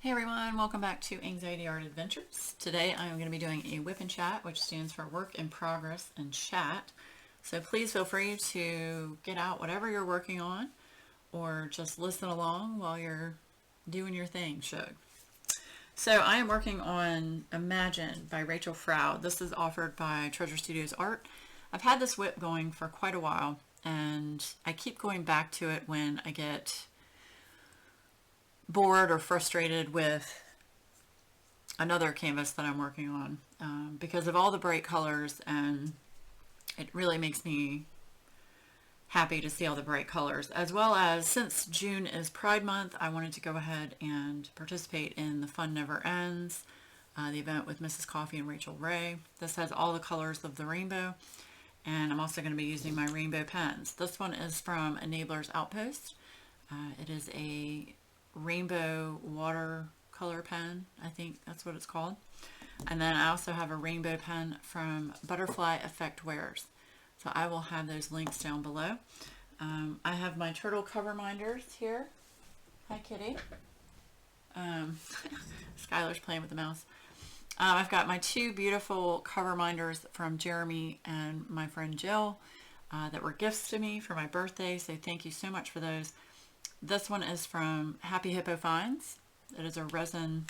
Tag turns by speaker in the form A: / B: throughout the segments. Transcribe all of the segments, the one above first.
A: Hey everyone, welcome back to Anxiety Art Adventures. Today I'm going to be doing a WIP and chat, which stands for Work in Progress and Chat. So please feel free to get out whatever you're working on or just listen along while you're doing your thing, Shug. So I am working on Imagine by Rachel Froud. This is offered by Treasure Studios Art. I've had this WIP going for quite a while and I keep going back to it when I get bored or frustrated with another canvas that I'm working on because of all the bright colors, and it really makes me happy to see all the bright colors, as well as since June is Pride Month, I wanted to go ahead and participate in the Fun Never Ends, the event with Mrs. Coffee and Rachel Ray. This has all the colors of the rainbow, and I'm also going to be using my rainbow pens. This one is from Enabler's Outpost. It is a rainbow watercolor pen, I think that's what it's called. And then I also have a rainbow pen from Butterfly Effect Wares. So I will have those links down below. I have my turtle Coverminders here. Hi, kitty. Skylar's playing with the mouse. I've got my two beautiful Coverminders from Jeremy and my friend Jill that were gifts to me for my birthday. So thank you so much for those. This one is from Happy Hippo Finds. It is a resin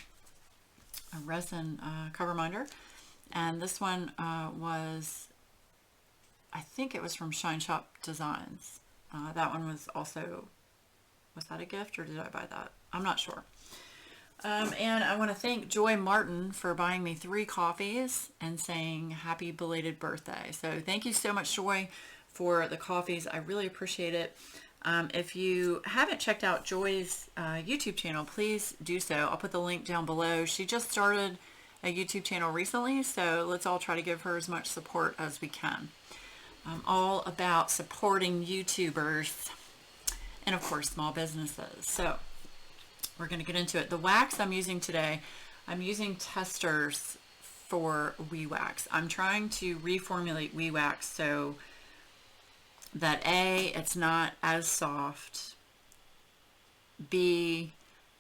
A: Coverminder, and this one was, I think it was from Shine Shop Designs. That one was also, was that a gift or did I buy that? I'm not sure. And I want to thank Joy Martin for buying me 3 coffees and saying happy belated birthday. So thank you so much, Joy, for the coffees. I really appreciate it. If you haven't checked out Joy's YouTube channel, please do so. I'll put the link down below. She just started a YouTube channel recently, so let's all try to give her as much support as we can. I'm all about supporting YouTubers and, of course, small businesses. So we're going to get into it. The wax I'm using today, I'm using testers for WeWax. I'm trying to reformulate WeWax so that A, it's not as soft, B,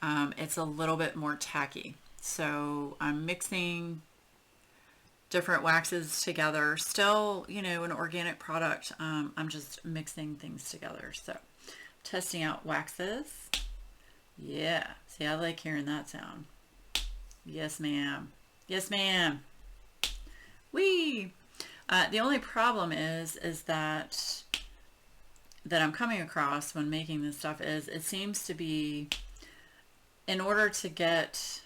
A: it's a little bit more tacky. So I'm mixing different waxes together, still, you know, an organic product. I'm just mixing things together. So testing out waxes. Yeah, see, I like hearing that sound. Yes, ma'am. Yes, ma'am. Whee! The only problem is that I'm coming across when making this stuff is it seems to be, in order to get,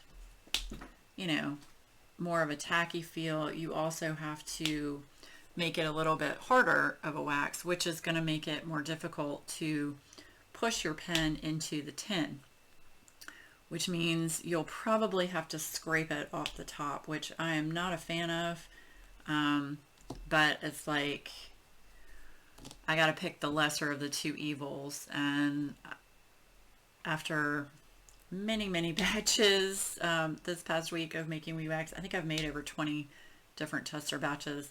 A: you know, more of a tacky feel, you also have to make it a little bit harder of a wax, which is going to make it more difficult to push your pen into the tin, which means you'll probably have to scrape it off the top, which I am not a fan of, but it's like, I got to pick the lesser of the two evils, and after many batches this past week of making WeWax, I think I've made over 20 different tester batches.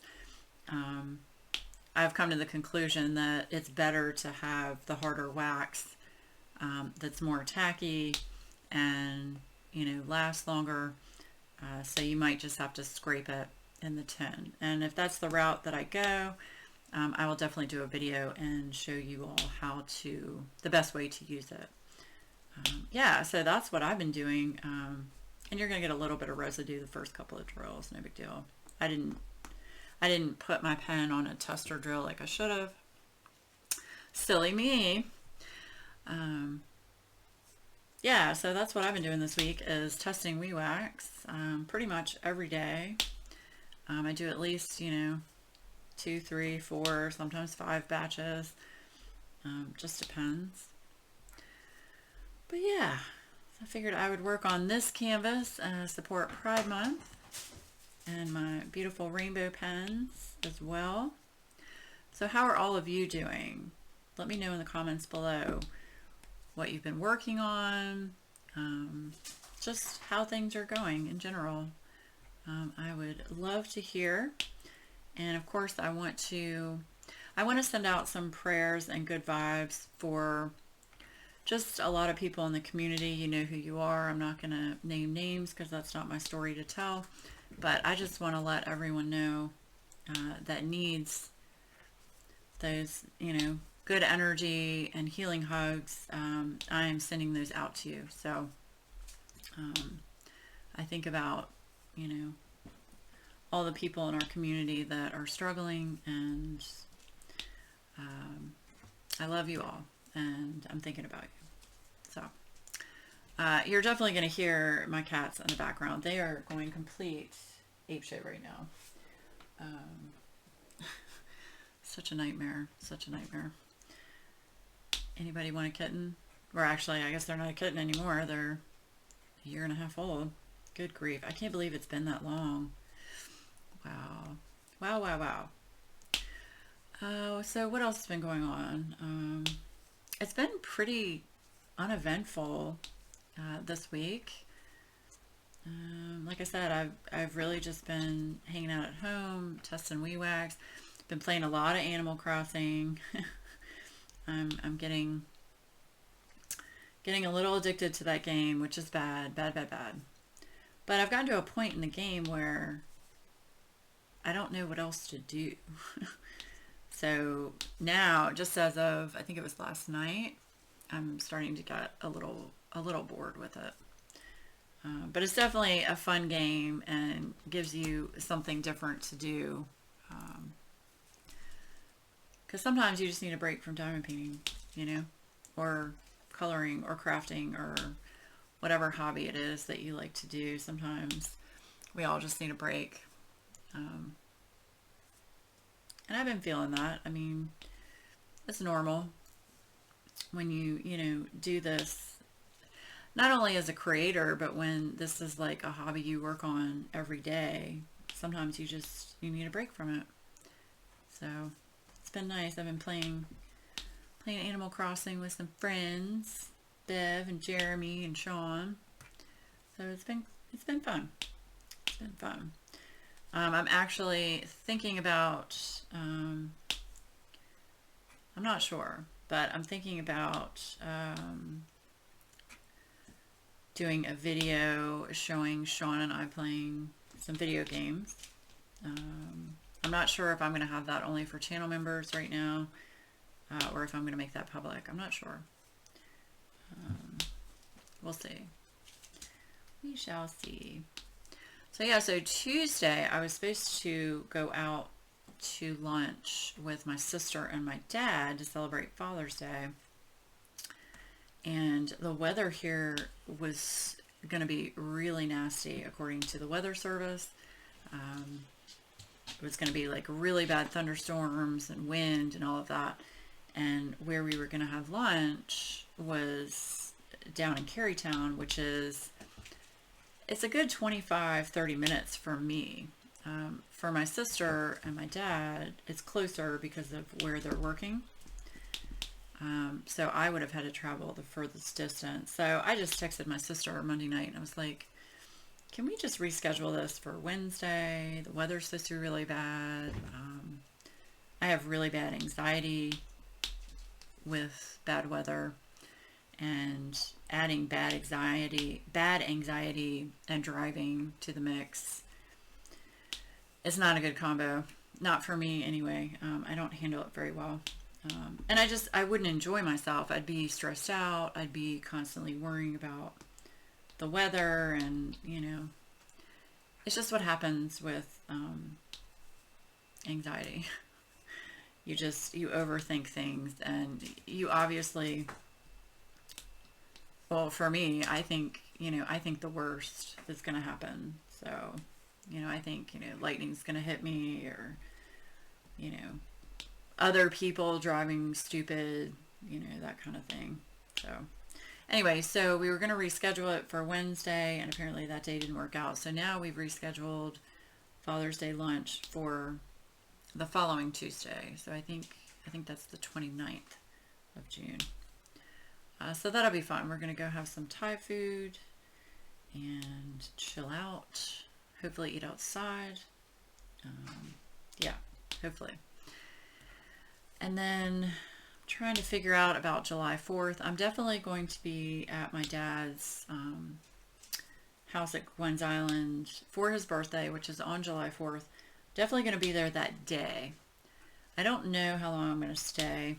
A: I've come to the conclusion that it's better to have the harder wax that's more tacky and, you know, lasts longer. So you might just have to scrape it in the tin. And if that's the route that I go, I will definitely do a video and show you all how to, the best way to use it. Yeah, so that's what I've been doing. And you're going to get a little bit of residue the first couple of drills, no big deal. I didn't put my pen on a tester drill like I should have. Silly me. Yeah, so that's what I've been doing this week, is testing WeWax pretty much every day. I do at least, you know, 2, 3, 4, sometimes 5 batches. Just depends. But yeah, I figured I would work on this canvas, support Pride Month, and my beautiful rainbow pens as well. So how are all of you doing? Let me know in the comments below what you've been working on, just how things are going in general. I would love to hear. And of course, I want to send out some prayers and good vibes for just a lot of people in the community. You know who you are. I'm not going to name names because that's not my story to tell. But I just want to let everyone know that needs those, good energy and healing hugs. I am sending those out to you. So I think about, all the people in our community that are struggling, and I love you all, and I'm thinking about you. So you're definitely going to hear my cats in the background. They are going complete apeshit right now. Such a nightmare. Such a nightmare. Anybody want a kitten? Or actually, I guess they're not a kitten anymore. They're a year and a half old. Good grief. I can't believe it's been that long. Wow. Wow, wow, wow. So what else has been going on? It's been pretty uneventful this week. Like I said, I've really just been hanging out at home, testing WeWax. Been playing a lot of Animal Crossing. I'm getting a little addicted to that game, which is bad. But I've gotten to a point in the game where I don't know what else to do. So now, just as of, I think it was last night, I'm starting to get a little bored with it. But it's definitely a fun game and gives you something different to do. Because sometimes you just need a break from diamond painting, or coloring or crafting or whatever hobby it is that you like to do. Sometimes we all just need a break. And I've been feeling that. I mean, it's normal when you do this, not only as a creator, but when this is like a hobby you work on every day. Sometimes you need a break from it. So it's been nice. I've been playing Animal Crossing with some friends, Bev and Jeremy and Sean. So it's been fun. It's been fun. I'm actually thinking about, I'm not sure, but I'm thinking about doing a video showing Sean and I playing some video games. I'm not sure if I'm going to have that only for channel members right now, or if I'm going to make that public. I'm not sure. We'll see. We shall see. So yeah, so Tuesday I was supposed to go out to lunch with my sister and my dad to celebrate Father's Day. And the weather here was going to be really nasty according to the weather service. It was going to be like really bad thunderstorms and wind and all of that. And where we were going to have lunch was down in Carytown, which is, it's a good 25-30 minutes for me. For my sister and my dad, it's closer because of where they're working. So I would have had to travel the furthest distance. So I just texted my sister Monday night and I was like, can we just reschedule this for Wednesday? The weather's supposed to be really bad. I have really bad anxiety with bad weather, and adding bad anxiety and driving to the mix is not a good combo. Not for me anyway. I don't handle it very well. And I wouldn't enjoy myself. I'd be stressed out. I'd be constantly worrying about the weather, and it's just what happens with anxiety. You overthink things, and you obviously, well, for me, I think the worst is going to happen. So, I think, lightning's going to hit me, or, other people driving stupid, that kind of thing. So anyway, so we were going to reschedule it for Wednesday, and apparently that day didn't work out. So now we've rescheduled Father's Day lunch for the following Tuesday. So I think that's the 29th of June. So that'll be fun. We're going to go have some Thai food and chill out. Hopefully eat outside. Yeah, hopefully. And then I'm trying to figure out about July 4th. I'm definitely going to be at my dad's house at Gwen's Island for his birthday, which is on July 4th. Definitely going to be there that day. I don't know how long I'm going to stay.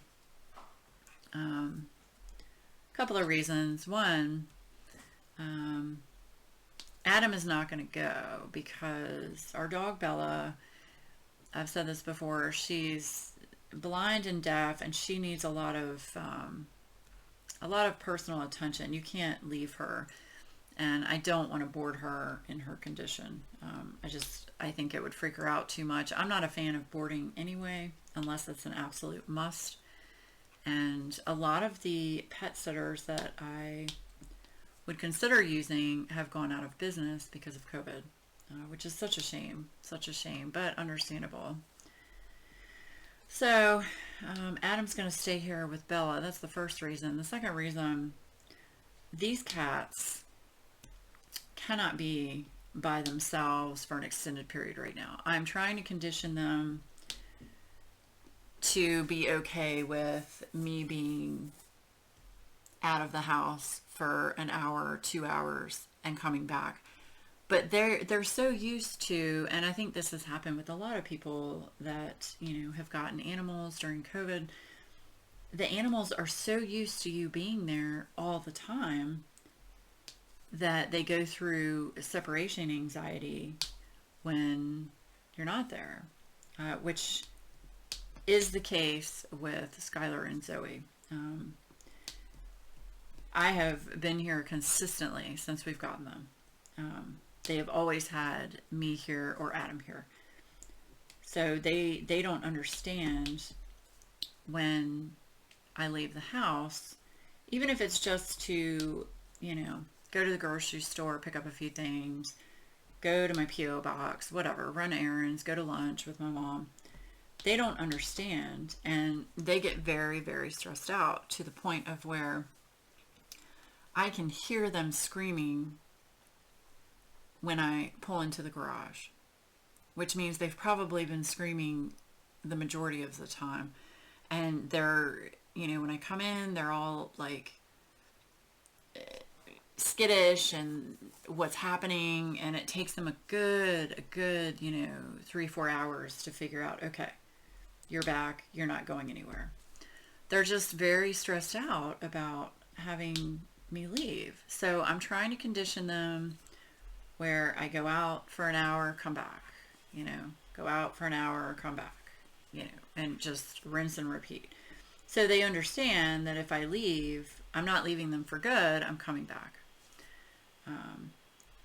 A: Couple of reasons. One, Adam is not going to go because our dog Bella, I've said this before, she's blind and deaf, and she needs a lot of personal attention. You can't leave her, and I don't want to board her in her condition. I think it would freak her out too much. I'm not a fan of boarding anyway, unless it's an absolute must. And a lot of the pet sitters that I would consider using have gone out of business because of COVID, which is such a shame, but understandable. So Adam's going to stay here with Bella. That's the first reason. The second reason, these cats cannot be by themselves for an extended period right now. I'm trying to condition them to be okay with me being out of the house for an hour, 2 hours, and coming back. But they're so used to, and I think this has happened with a lot of people that, have gotten animals during COVID. The animals are so used to you being there all the time that they go through separation anxiety when you're not there, which is the case with Skylar and Zoe. I have been here consistently since we've gotten them. They have always had me here or Adam here. So they don't understand when I leave the house, even if it's just to, go to the grocery store, pick up a few things, go to my P.O. box, whatever, run errands, go to lunch with my mom. They don't understand, and they get very, very stressed out to the point of where I can hear them screaming when I pull into the garage, which means they've probably been screaming the majority of the time. And they're, when I come in, they're all like skittish and what's happening, and it takes them a good 3-4 hours to figure out, okay, you're back, you're not going anywhere. They're just very stressed out about having me leave. So I'm trying to condition them where I go out for an hour, come back, go out for an hour, come back, and just rinse and repeat. So they understand that if I leave, I'm not leaving them for good, I'm coming back.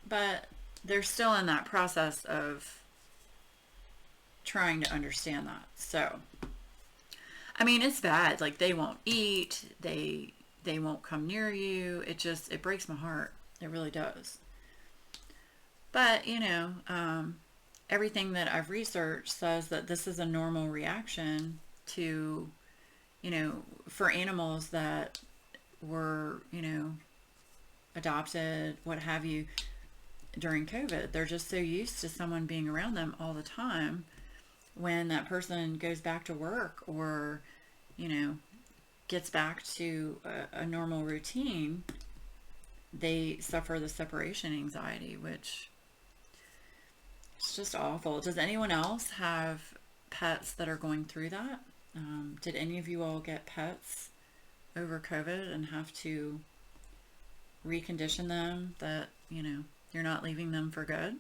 A: But they're still in that process of trying to understand that. So, I mean, it's bad. Like, they won't eat, they won't come near you. It breaks my heart. It really does. But, everything that I've researched says that this is a normal reaction to, for animals that were, adopted, what have you, during COVID. They're just so used to someone being around them all the time. When that person goes back to work or, gets back to a normal routine, they suffer the separation anxiety, which is just awful. Does anyone else have pets that are going through that? Did any of you all get pets over COVID and have to recondition them that, you're not leaving them for good?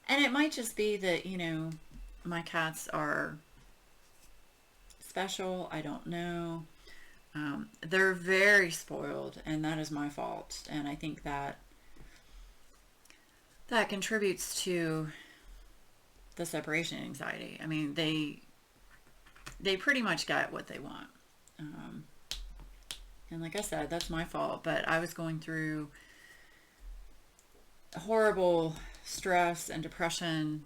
A: And it might just be that, my cats are special. I don't know. They're very spoiled, and that is my fault. And I think that contributes to the separation anxiety. I mean, they pretty much get what they want. And like I said, that's my fault. But I was going through horrible stress and depression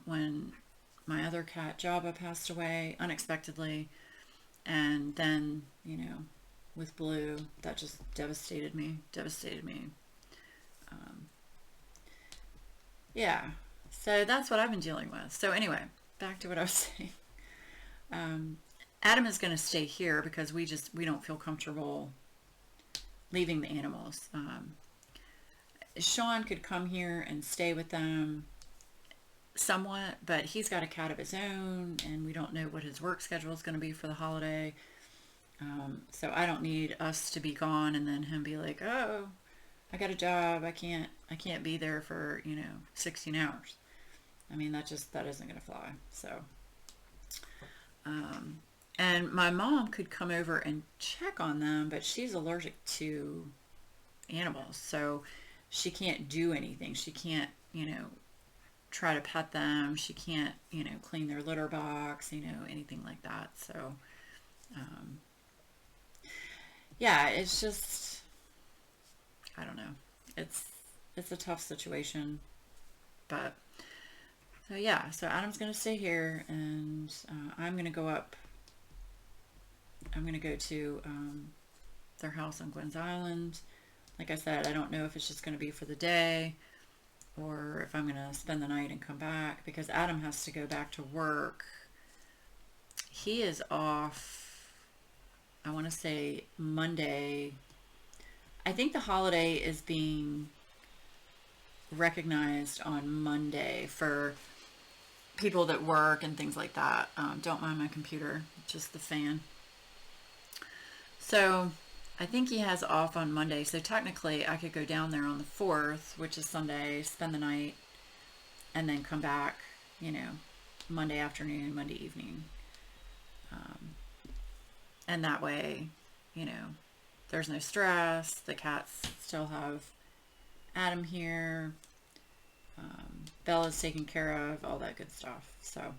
A: when my other cat Java passed away unexpectedly, and then with Blue, that just devastated me. Yeah, so that's what I've been dealing with. So anyway, back to what I was saying. Adam is going to stay here because we don't feel comfortable leaving the animals. Sean could come here and stay with them somewhat, but he's got a cat of his own, and we don't know what his work schedule is going to be for the holiday. So I don't need us to be gone and then him be like, oh, I got a job. I can't be there for, 16 hours. I mean, that isn't going to fly. So, and my mom could come over and check on them, but she's allergic to animals. So she can't do anything. She can't, try to pet them. She can't, clean their litter box, anything like that. So, yeah, it's just, I don't know. It's a tough situation, but so yeah, so Adam's going to stay here, and I'm going to go up. I'm going to go to their house on Glenn's Island. Like I said, I don't know if it's just going to be for the day or if I'm going to spend the night and come back, because Adam has to go back to work. He is off, I want to say Monday. I think the holiday is being recognized on Monday for people that work and things like that. Don't mind my computer, just the fan. So I think he has off on Monday. So technically I could go down there on the 4th, which is Sunday, spend the night, and then come back, Monday afternoon, Monday evening. And that way, there's no stress. The cats still have Adam here. Bella's taken care of, all that good stuff. So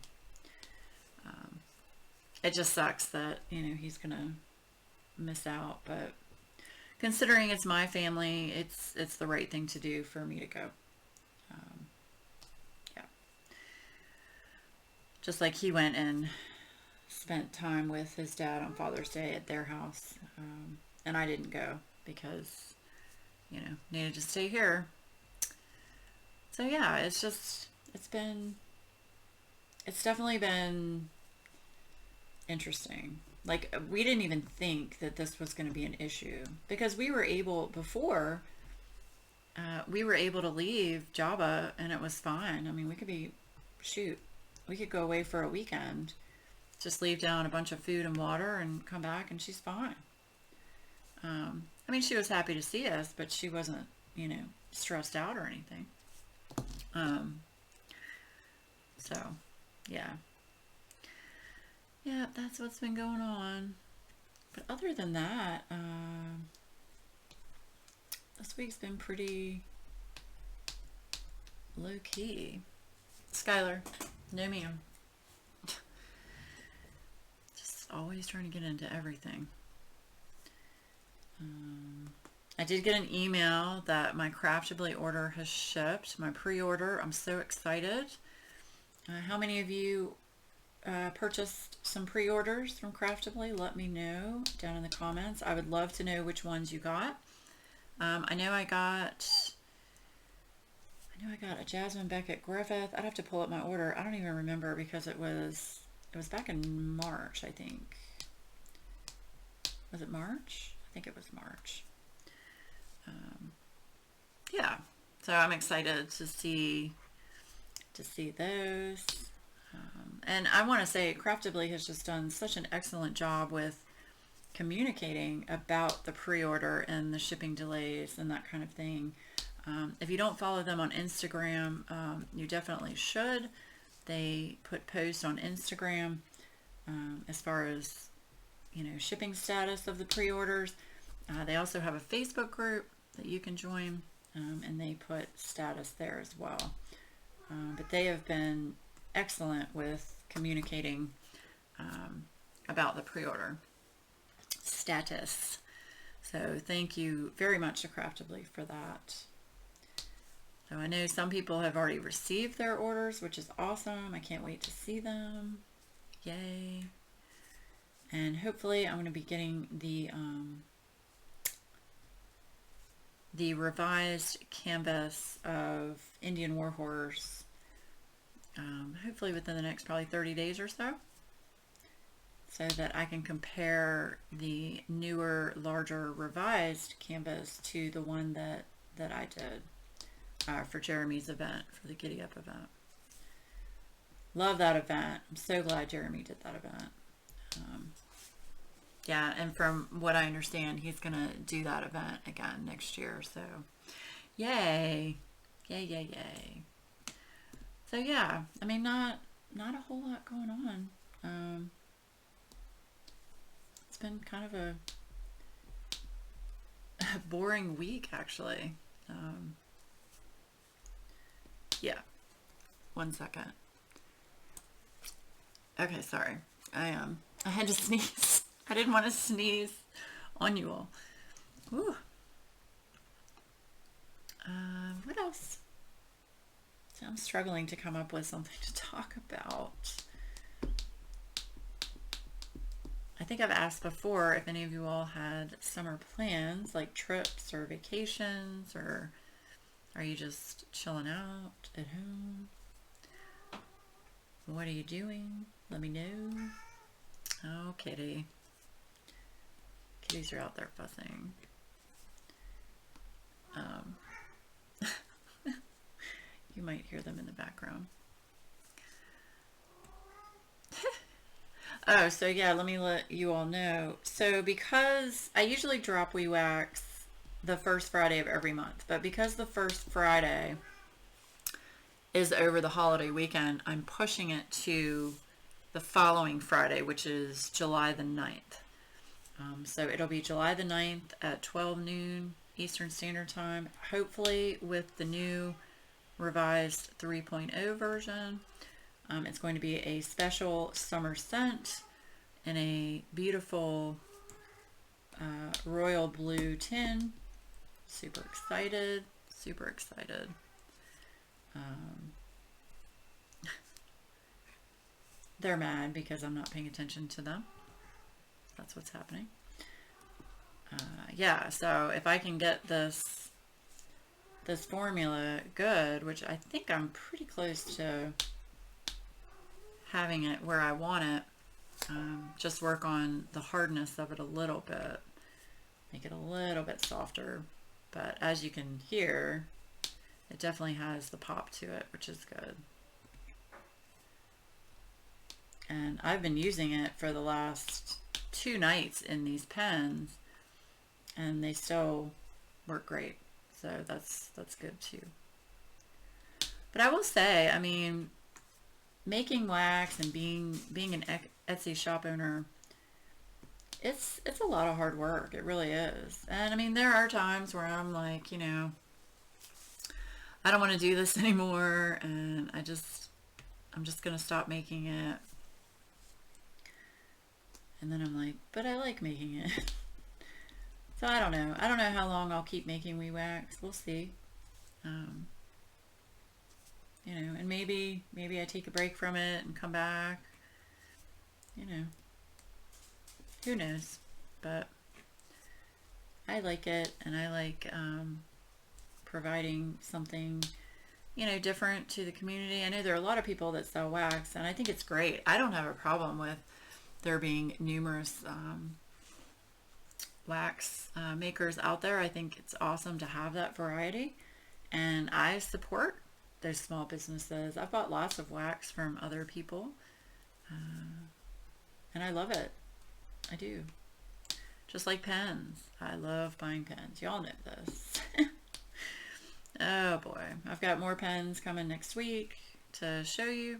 A: it just sucks that, he's going to miss out. But considering it's my family, it's the right thing to do for me to go. Yeah. Just like he went and spent time with his dad on Father's Day at their house. And I didn't go because, needed to stay here. So yeah, it's definitely been interesting. Like, we didn't even think that this was going to be an issue, because we were able to leave Java and it was fine. I mean, we could go away for a weekend, just leave down a bunch of food and water and come back and she's fine. I mean, she was happy to see us, but she wasn't, stressed out or anything. So, yeah. Yeah, that's what's been going on. But other than that, this week's been pretty low-key. Skylar, no ma'am. Just always trying to get into everything. I did get an email that my Craftably order has shipped, my pre-order. I'm so excited. How many of you purchased some pre-orders from Craftably? Let me know down in the comments. I would love to know which ones you got. I know I got a Jasmine Beckett Griffith. I'd have to pull up my order. I don't even remember, because it was back in March, I think. Was it March? I think it was March. Yeah, so I'm excited to see those. And I want to say Craftably has just done such an excellent job with communicating about the pre-order and the shipping delays and that kind of thing. If you don't follow them on Instagram, you definitely should. They put posts on Instagram as far as, shipping status of the pre-orders. They also have a Facebook group that you can join, and they put status there as well. But they have been excellent with communicating about the pre-order status. So thank you very much to Craftably for that. So I know some people have already received their orders, which is awesome. I can't wait to see them. Yay. And hopefully I'm going to be getting the revised canvas of Indian War Horse, hopefully within the next probably 30 days or so. so that I can compare the newer, larger, revised canvas to the one that I did for Jeremy's event, for the Giddy Up event. Love that event. I'm so glad Jeremy did that event. Yeah, and from what I understand, he's going to do that event again next year. So, yay. Yay, yay, yay. So, yeah, I mean, not a whole lot going on. It's been kind of a boring week, actually. Yeah. 1 second. Okay, sorry. I had to sneeze. I didn't want to sneeze on you all. Ooh. What else? So I'm struggling to come up with something to talk about. I think I've asked before if any of you all had summer plans, like trips or vacations, or are you just chilling out at home? What are you doing? Let me know. Oh, kitty. Kitties are out there fussing. You might hear them in the background. Oh, so yeah, let me let you all know. So because I usually drop WIP wax the first Friday of every month, but because the first Friday is over the holiday weekend, I'm pushing it to the following Friday, which is July the 9th. So it'll be July the 9th at 12 noon Eastern Standard Time, hopefully with the new revised 3.0 version. It's going to be a special summer scent in a beautiful royal blue tin. Super excited, super excited. They're mad because I'm not paying attention to them. That's what's happening. Yeah, so if I can get this formula good, which I think I'm pretty close to having it where I want it, just work on the hardness of it a little bit, make it a little bit softer. But as you can hear, it definitely has the pop to it, which is good. And I've been using it for the last 2 nights in these pens, and they still work great. So that's good too. But I will say, I mean, making wax and being an Etsy shop owner, it's a lot of hard work. It really is. And I mean, there are times where I'm like, I don't want to do this anymore, and I'm just gonna stop making it. And then I'm like, but I like making it. So I don't know. I don't know how long I'll keep making WIP wax. We'll see. And maybe I take a break from it and come back. Who knows? But I like it, and I like providing something, different to the community. I know there are a lot of people that sell wax, and I think it's great. I don't have a problem with there being numerous wax makers out there. I think it's awesome to have that variety, and I support those small businesses. I've bought lots of wax from other people, and I love it. I do. Just like pens. I love buying pens. Y'all know this. Oh boy. I've got more pens coming next week to show you,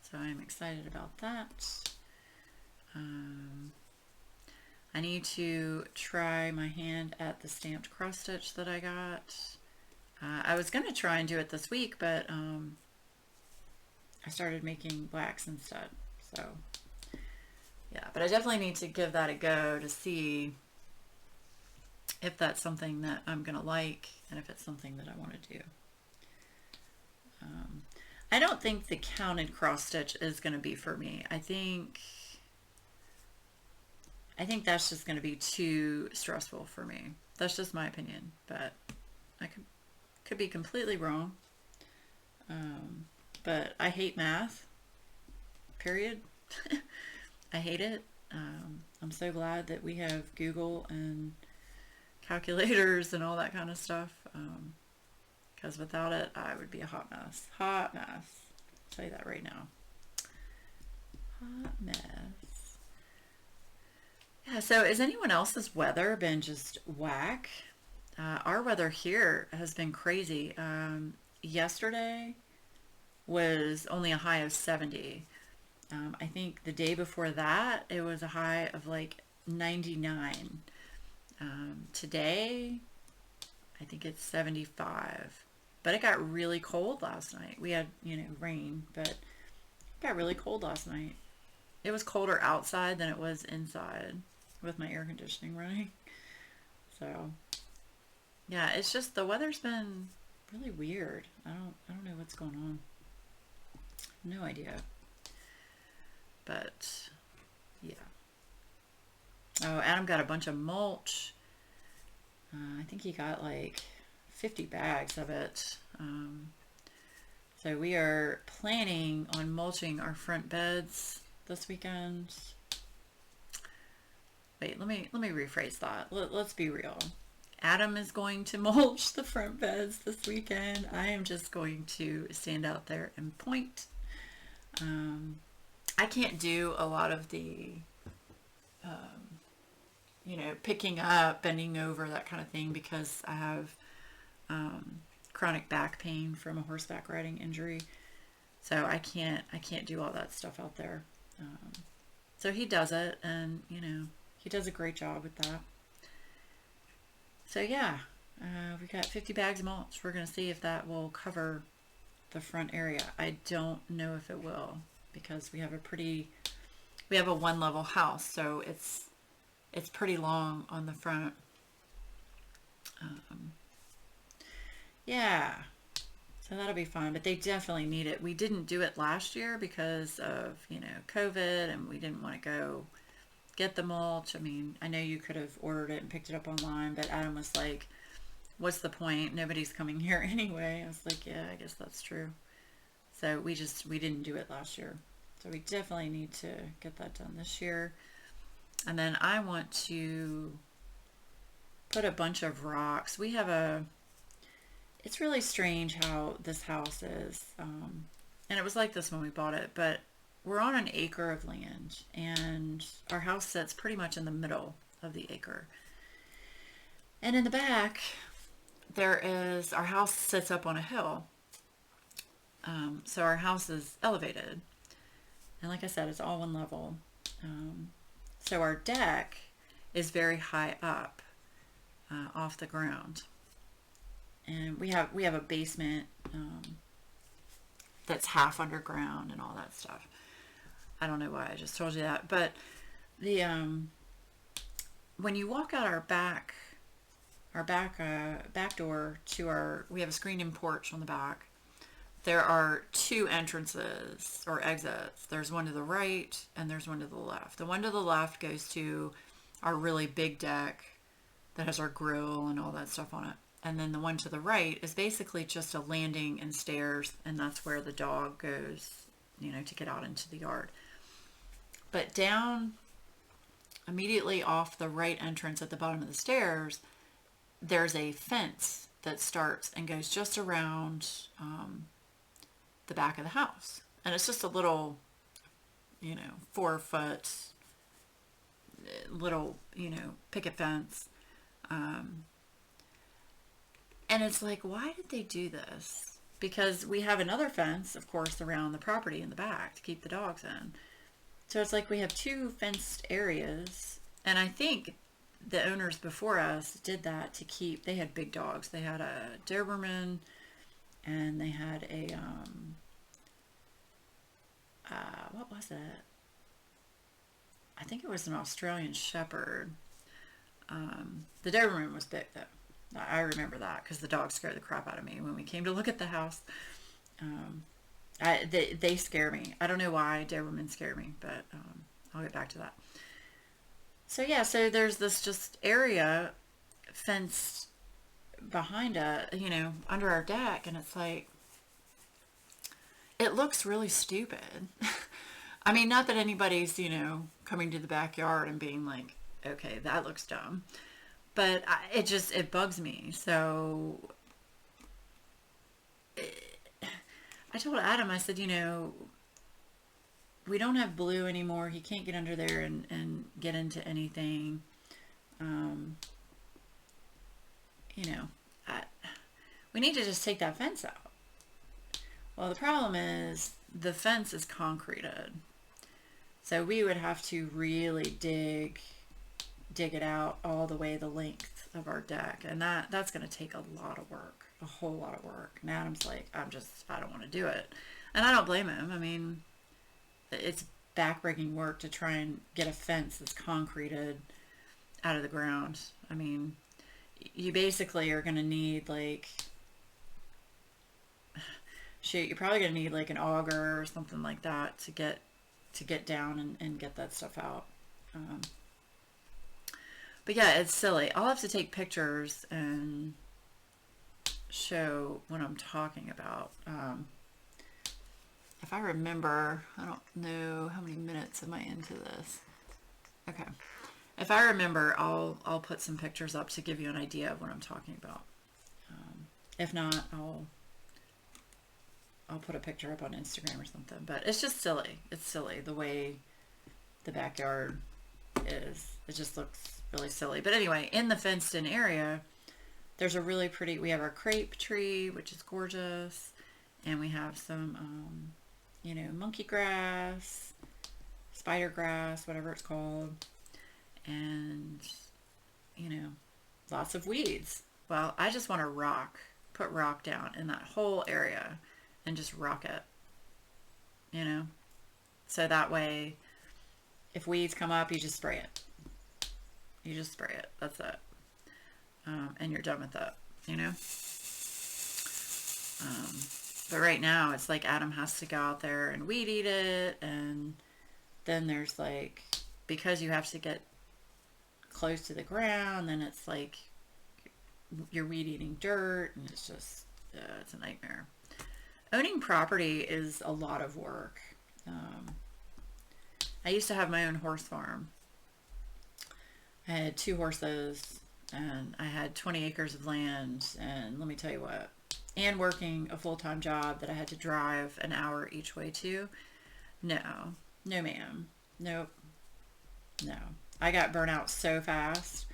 A: so I'm excited about that. I need to try my hand at the stamped cross stitch that I got. I was going to try and do it this week, but I started making wax instead. So yeah, but I definitely need to give that a go to see if that's something that I'm going to like, and if it's something that I want to do. I don't think the counted cross stitch is going to be for me. I think that's just going to be too stressful for me. That's just my opinion, but I could be completely wrong. But I hate math, period. I hate it. I'm so glad that we have Google and calculators and all that kind of stuff. Because without it, I would be a hot mess. Hot mess. I'll tell you that right now. Hot mess. Yeah, so has anyone else's weather been just whack? Our weather here has been crazy. Yesterday was only a high of 70. I think the day before that, it was a high of like 99. Today, I think it's 75. But it got really cold last night. We had, rain, but it got really cold last night. It was colder outside than it was inside with my air conditioning running. So, yeah, it's just the weather's been really weird. I don't know what's going on. No idea. But yeah. Oh, Adam got a bunch of mulch. I think he got like 50 bags of it. So we are planning on mulching our front beds this weekend. Wait, let me rephrase that. Let's be real. Adam is going to mulch the front beds this weekend. I am just going to stand out there and point. I can't do a lot of the, picking up, bending over, that kind of thing, because I have chronic back pain from a horseback riding injury. So I can't do all that stuff out there. So he does it, and he does a great job with that. So yeah, we got 50 bags of mulch. We're going to see if that will cover the front area. I don't know if it will, because we have a one level house, so it's pretty long on the front. Yeah, so that'll be fun, but they definitely need it. We didn't do it last year because of, COVID, and we didn't want to go get the mulch. I mean, I know you could have ordered it and picked it up online, but Adam was like, what's the point? Nobody's coming here anyway. I was like, yeah, I guess that's true. So we didn't do it last year. So we definitely need to get that done this year. And then I want to put a bunch of rocks. It's really strange how this house is. And it was like this when we bought it, but we're on an acre of land, and our house sits pretty much in the middle of the acre. And in the back, our house sits up on a hill. So our house is elevated. And like I said, it's all one level. So our deck is very high up off the ground. And we have a basement that's half underground and all that stuff. I don't know why I just told you that, but the when you walk out our back door to we have a screened-in porch on the back. There are two entrances or exits. There's one to the right and there's one to the left. The one to the left goes to our really big deck that has our grill and all that stuff on it. And then the one to the right is basically just a landing and stairs, and that's where the dog goes, to get out into the yard. But down immediately off the right entrance at the bottom of the stairs, there's a fence that starts and goes just around the back of the house. And it's just a little, 4-foot little, picket fence. And it's like, why did they do this? Because we have another fence, of course, around the property in the back to keep the dogs in. So it's like we have two fenced areas. And I think the owners before us did that they had big dogs. They had a Doberman, and they had a, what was it? I think it was an Australian Shepherd. The Doberman was big, though. I remember that because the dog scared the crap out of me when we came to look at the house. They scare me. I don't know why Doberman scare me, but I'll get back to that. So yeah, so there's this just area fenced behind under our deck, and it's like, it looks really stupid. I mean, not that anybody's, coming to the backyard and being like, okay, that looks dumb. But it bugs me. So I told Adam, I said, we don't have Blue anymore. He can't get under there and get into anything. Um, you know, I, we need to just take that fence out. Well, the problem is the fence is concreted. So we would have to really dig it out all the way the length of our deck. And that's going to take a lot of work, a whole lot of work. And Adam's like, I don't want to do it. And I don't blame him. I mean, it's backbreaking work to try and get a fence that's concreted out of the ground. I mean, you basically are going to need like, shoot, you're probably going to need like an auger or something like that to get down and get that stuff out. But yeah, it's silly. I'll have to take pictures and show what I'm talking about. If I remember, I don't know how many minutes am I into this. Okay. If I remember, I'll put some pictures up to give you an idea of what I'm talking about. If not, I'll put a picture up on Instagram or something. But it's just silly. It's silly the way the backyard is. It just looks really silly. But anyway, in the fenced in area, there's a really pretty, we have our crepe tree, which is gorgeous. And we have some, monkey grass, spider grass, whatever it's called. And, lots of weeds. Well, I just want to put rock down in that whole area and just rock it, So that way, if weeds come up, you just spray it. You just spray it. That's it. And you're done with it, But right now, it's like Adam has to go out there and weed eat it. And then there's like, because you have to get close to the ground, then it's like you're weed eating dirt. And it's just, it's a nightmare. Owning property is a lot of work. I used to have my own horse farm. I had 2 horses and I had 20 acres of land, and let me tell you what, and working a full-time job that I had to drive an hour each way to. No ma'am. Nope. No. I got burnt out so fast.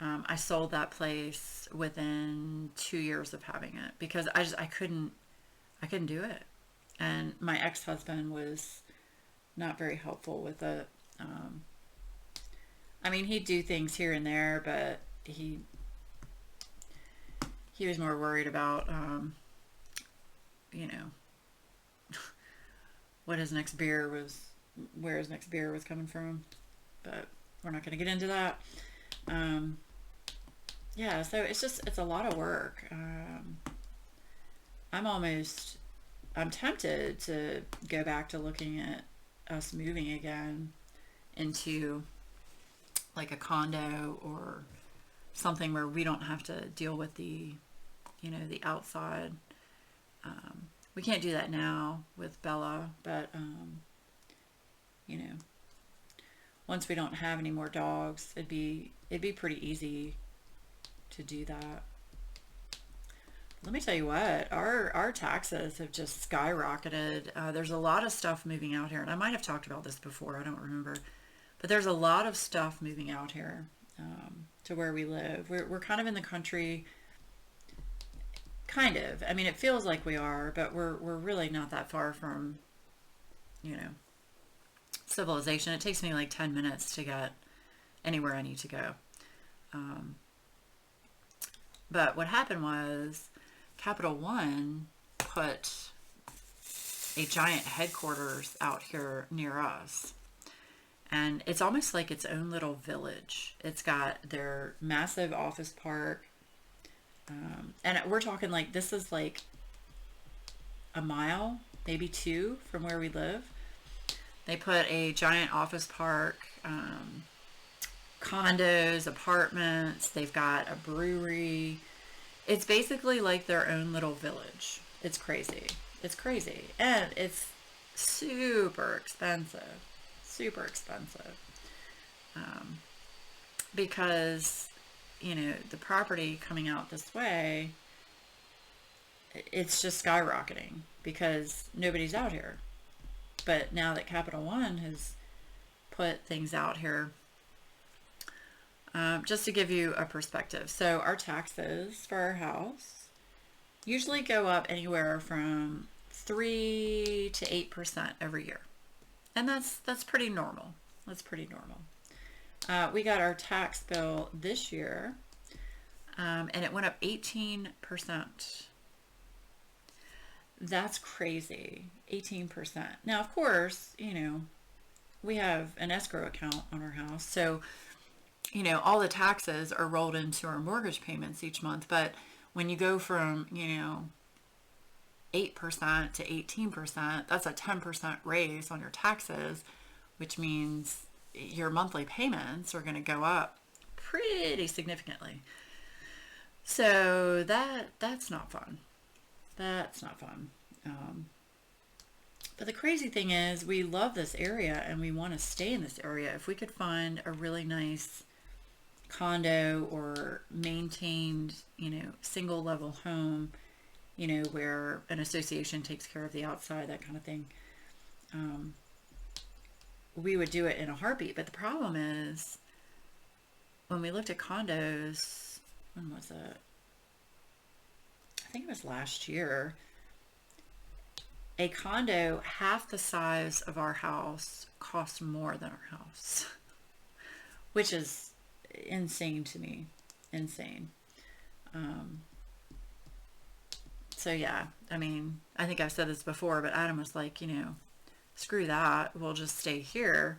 A: I sold that place within 2 years of having it because I couldn't do it. And my ex-husband was not very helpful with it. I mean, he'd do things here and there, but he was more worried about, what his next beer was, where his next beer was coming from. But we're not going to get into that. Yeah, so it's a lot of work. I'm tempted to go back to looking at us moving again into like a condo or something where we don't have to deal with the outside. We can't do that now with Bella, but, once we don't have any more dogs, it'd be pretty easy to do that. Let me tell you what, our taxes have just skyrocketed. There's a lot of stuff moving out here, and I might have talked about this before, I don't remember, but there's a lot of stuff moving out here to where we live. We're kind of in the country, kind of. I mean, it feels like we are, but we're really not that far from, civilization. It takes me like 10 minutes to get anywhere I need to go. But what happened was Capital One put a giant headquarters out here near us. And it's almost like its own little village. It's got their massive office park. And we're talking like, this is like a mile, maybe 2 from where we live. They put a giant office park, condos, apartments. They've got a brewery. It's basically like their own little village. It's crazy. It's crazy. And it's super expensive, super expensive, because, the property coming out this way, it's just skyrocketing because nobody's out here. But now that Capital One has put things out here, just to give you a perspective. So our taxes for our house usually go up anywhere from 3 to 8% every year. And that's pretty normal. That's pretty normal. We got our tax bill this year, and it went up 18%. That's crazy. 18%. Now, of course, we have an escrow account on our house. So, all the taxes are rolled into our mortgage payments each month. But when you go from, 8% to 18%, that's a 10% raise on your taxes, which means your monthly payments are going to go up pretty significantly. So that's not fun. That's not fun. But the crazy thing is, we love this area and we want to stay in this area. If we could find a really nice condo or maintained, single level home, where an association takes care of the outside, that kind of thing, we would do it in a heartbeat. But the problem is, when we looked at condos, when was it? I think it was last year. A condo half the size of our house costs more than our house, which is insane to me. Insane. So yeah, I mean, I think I've said this before, but Adam was like, screw that. We'll just stay here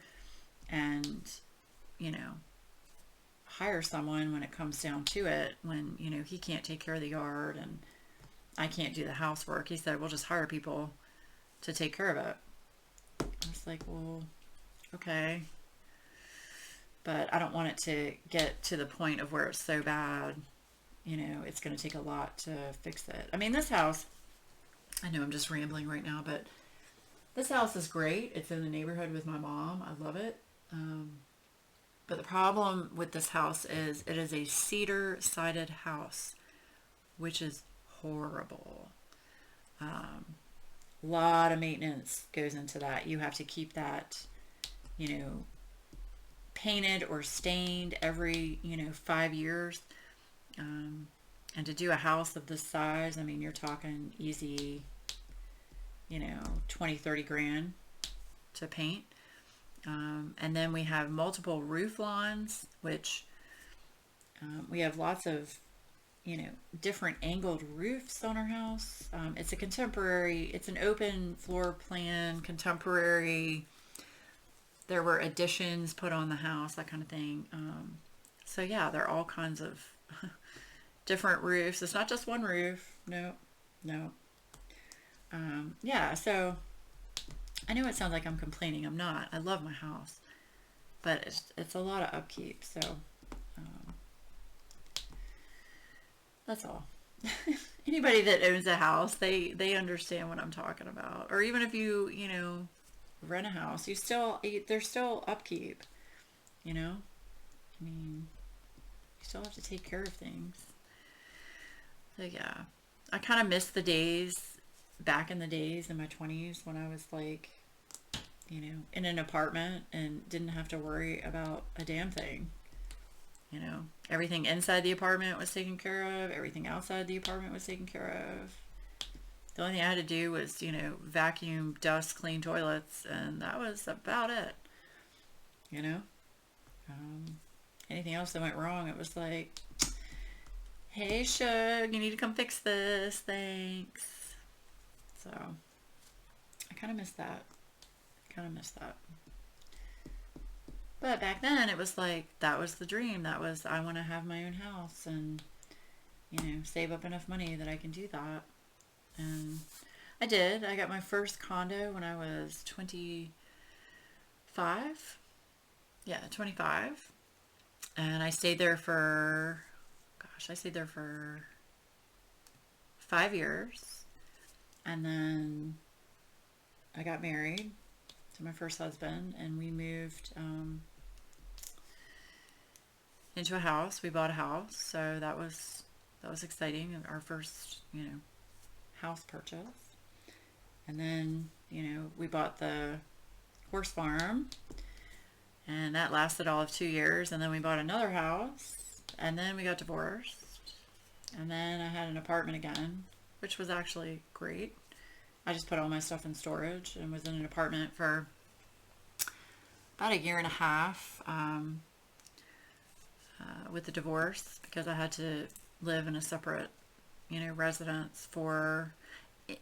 A: and, hire someone when it comes down to it, when, he can't take care of the yard and I can't do the housework. He said, we'll just hire people to take care of it. I was like, well, okay. But I don't want it to get to the point of where it's so bad, it's going to take a lot to fix it. I mean, this house, I know I'm just rambling right now, but this house is great. It's in the neighborhood with my mom. I love it. But the problem with this house is it is a cedar-sided house, which is horrible. A lot of maintenance goes into that. You have to keep that, painted or stained every, 5 years. And to do a house of this size, I mean, you're talking easy, 20, 30 grand to paint. And then we have multiple roof lines, which we have lots of, different angled roofs on our house. It's an open floor plan, contemporary. There were additions put on the house, that kind of thing. So yeah, there are all kinds of different roofs. It's not just one roof. No. Yeah, so I know it sounds like I'm complaining. I'm not. I love my house, but it's a lot of upkeep. So that's all. Anybody that owns a house, they understand what I'm talking about. Or even if you rent a house, there's still upkeep. I mean, you still have to take care of things. So yeah, I kind of miss the days back in the days in my 20s when I was like, in an apartment and didn't have to worry about a damn thing. Everything inside the apartment was taken care of. Everything outside the apartment was taken care of. The only thing I had to do was, vacuum, dust, clean toilets, and that was about it. Anything else that went wrong, it was like, hey, Shug, you need to come fix this. Thanks. So, I kind of miss that. But back then, it was like, that was the dream. That was, I want to have my own house and, save up enough money that I can do that. And I did. I got my first condo when I was 25. Yeah, 25. And I stayed there for 5 years. And then I got married to my first husband, and we moved into a house. We bought a house, so that was exciting. Our first, house purchase. And then, we bought the horse farm, and that lasted all of 2 years. And then we bought another house, and then we got divorced. And then I had an apartment again, which was actually great. I just put all my stuff in storage and was in an apartment for about a year and a half with the divorce, because I had to live in a separate, residence for,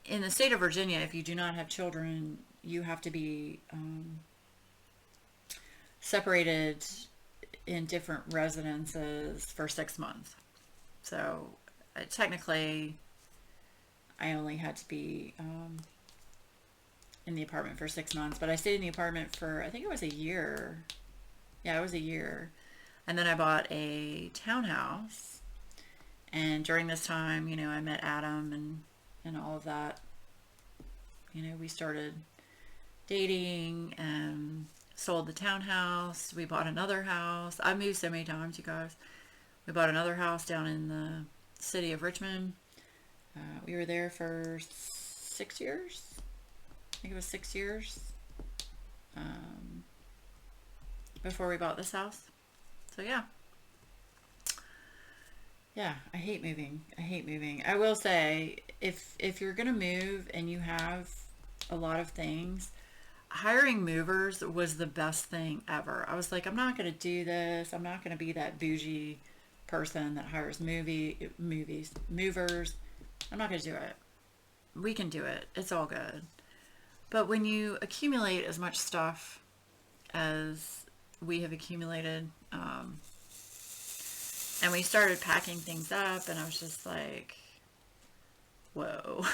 A: in the state of Virginia, if you do not have children, you have to be separated in different residences for 6 months. So technically, I only had to be in the apartment for 6 months, but I stayed in the apartment for, I think it was a year. Yeah, it was a year. And then I bought a townhouse. And during this time, I met Adam and all of that. We started dating and sold the townhouse. We bought another house. I moved so many times, you guys. We bought another house down in the city of Richmond. We were there for 6 years. I think it was 6 years before we bought this house. So yeah, I hate moving. I will say, if you're gonna move and you have a lot of things, hiring movers was the best thing ever. I was like, I'm not gonna do this. I'm not gonna be that bougie person that hires movers. I'm not gonna do it. We can do it. It's all good. But when you accumulate as much stuff as we have accumulated, and we started packing things up, and I was just like, whoa,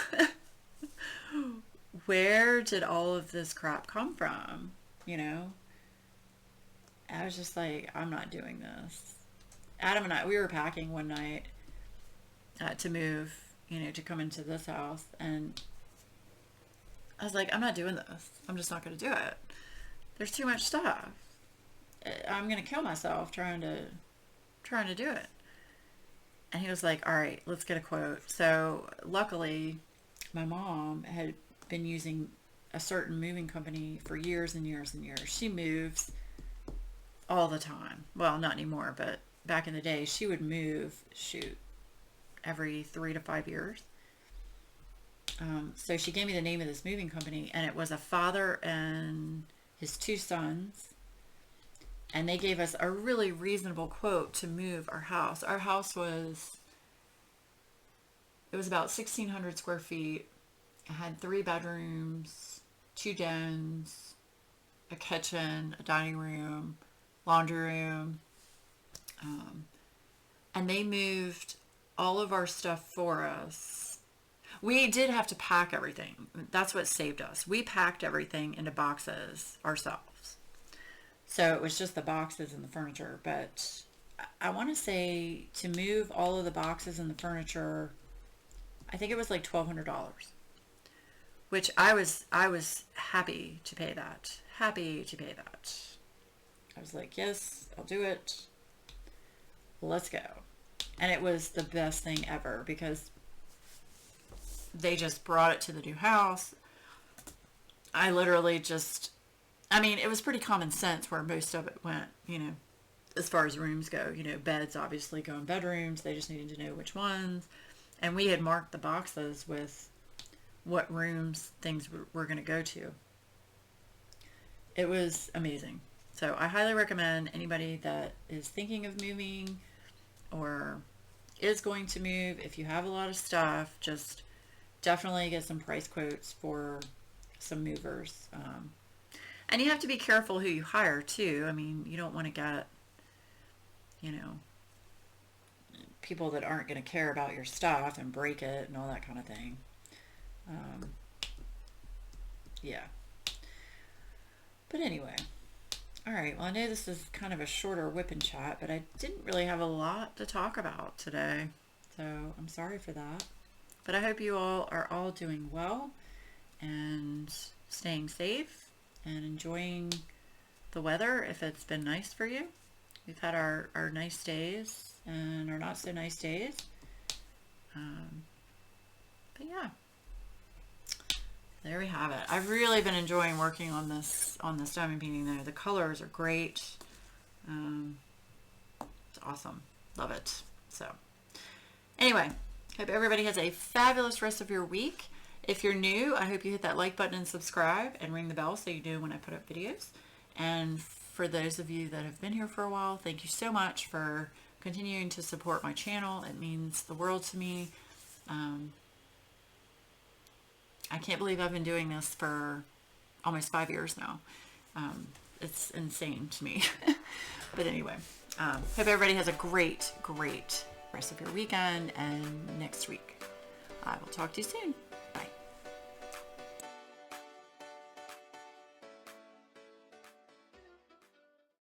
A: where did all of this crap come from? I was just like, I'm not doing this. Adam and I, we were packing one night to move, to come into this house, and I was like, I'm not doing this. I'm just not going to do it. There's too much stuff. I'm going to kill myself trying to do it. And he was like, all right, let's get a quote. So luckily, my mom had been using a certain moving company for years and years and years. She moves all the time. Well, not anymore, but back in the day, she would move, every 3 to 5 years. So she gave me the name of this moving company, and it was a father and his 2 sons. And they gave us a really reasonable quote to move our house. Our house was about 1,600 square feet. It had 3 bedrooms, 2 dens, a kitchen, a dining room, laundry room. And they moved all of our stuff for us. We did have to pack everything. That's what saved us. We packed everything into boxes ourselves. So it was just the boxes and the furniture. But I want to say, to move all of the boxes and the furniture, I think it was like $1,200. Which I was happy to pay that. I was like, yes, I'll do it. Let's go. And it was the best thing ever, because they just brought it to the new house. I literally it was pretty common sense where most of it went, as far as rooms go. Beds obviously go in bedrooms. They just needed to know which ones. And we had marked the boxes with what rooms things were going to go to. It was amazing. So I highly recommend anybody that is thinking of moving or is going to move, if you have a lot of stuff, just definitely get some price quotes for some movers. And you have to be careful who you hire too. I mean, you don't want to get, people that aren't going to care about your stuff and break it and all that kind of thing. Yeah. But anyway. All right. Well, I know this is kind of a shorter whip and chat, but I didn't really have a lot to talk about today. So I'm sorry for that. But I hope you all are all doing well. And staying safe and enjoying the weather if it's been nice for you. We've had our nice days and our not so nice days. But yeah, there we have it. I've really been enjoying working on this diamond painting though. The colors are great. It's awesome. Love it. So anyway, hope everybody has a fabulous rest of your week. If you're new, I hope you hit that like button and subscribe and ring the bell so you know when I put up videos. And for those of you that have been here for a while, thank you so much for continuing to support my channel. It means the world to me. I can't believe I've been doing this for almost 5 years now. It's insane to me. But anyway, hope everybody has a great rest of your weekend, and next week I will talk to you soon.